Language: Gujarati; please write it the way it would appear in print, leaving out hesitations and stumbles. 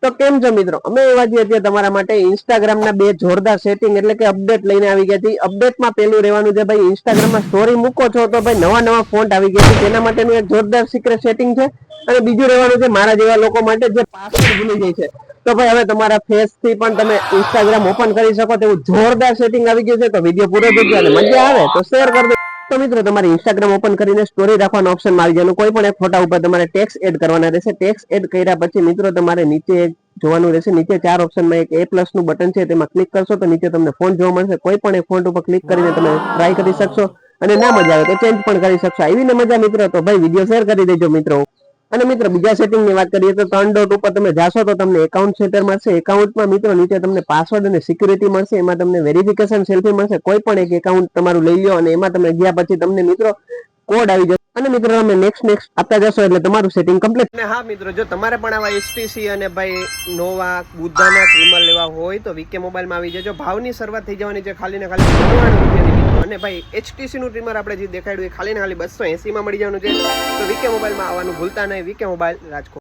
તો કેમ છો મિત્રો, અમે એવા છીએ અત્યારે તમારા માટે ઇન્સ્ટાગ્રામના બે જોરદાર સેટિંગ એટલે કે અપડેટ લઈને આવી ગયા છે. અપડેટમાં પેલું રહેવાનું છે ભાઈ, ઇન્સ્ટાગ્રામમાં સ્ટોરી મૂકો છો તો ભાઈ નવા ફોન્ટ આવી ગયા છે, તેના માટેનું એક જોરદાર સિક્રેટ સેટિંગ છે. અને બીજું રહેવાનું છે મારા જેવા લોકો માટે જે પાસવર્ડ ભૂલી જાય છે, તો ભાઈ હવે તમારા ફેસ થી પણ તમે ઇન્સ્ટાગ્રામ ઓપન કરી શકો તેવું જોરદાર સેટિંગ આવી ગયું છે. તો વિડીયો પૂરો જોજો અને મજા આવે તો શેર કરી દો. તો મિત્રો તમારે ઇન્સ્ટાગ્રામ ઓપન કરીને સ્ટોરી રાખવાનો ઓપ્શન આવી જવાનું. કોઈ પણ એક ફોટા ઉપર તમારે ટેક્સ એડ કરવાના રહેશે. ટેક્સ એડ કર્યા પછી મિત્રો તમારે નીચે જોવાનું રહેશે, નીચે 4 ઓપ્શનમાં એક A+ નું બટન છે, તેમાં ક્લિક કરશો તો નીચે તમને ફોન્ટ જોવા મળશે. કોઈ પણ એક ફોન્ટ ઉપર ક્લિક કરીને તમે ટ્રાય કરી શકશો અને ના મજા આવે તો ચેન્જ પણ કરી શકશો. આવી ને મજા મિત્રો, તો ભાઈ વિડીયો શેર કરી દેજો મિત્રો. અને મિત્રો બીજા સેટિંગ ની વાત કરીએ તો 3 ડોટ ઉપર તમે જાશો તો તમને એકાઉન્ટ સેટર મળશે. એકાઉન્ટમાં મિત્રો નીચે તમને પાસવર્ડ અને સિક્યુરિટી મળશે, એમાં તમને વેરિફિકેશન સેલ્ફી મળશે. કોઈ પણ એક એકાઉન્ટ તમારું લઈ લો અને એમાં તમે ગયા પછી તમને મિત્રો કોડ આવી જશે અને મિત્રો તમે નેક્સ્ટ આપતા જશો એટલે તમારું સેટિંગ કમ્પ્લીટ. અને હા મિત્રો, જો તમારે પણ આવા HTC અને ભાઈ નોવા બુદ્ધાના ટ્રીમર લેવા હોય તો વીકે મોબાઈલમાં આવી જજો. ભાવની શરૂઆત થઈ જવાની છે ખાલી ને ખાલી 99 રૂપિયાની મિત્રો. અને ભાઈ HTC નું ટ્રીમર આપણે જે દેખાડ્યું એ ખાલી ને ખાલી 280 માં મળી જવાનું છે. તો વીકે મોબાઈલમાં આવવાનું ભૂલતા નહીં. VK mobile Rajkot.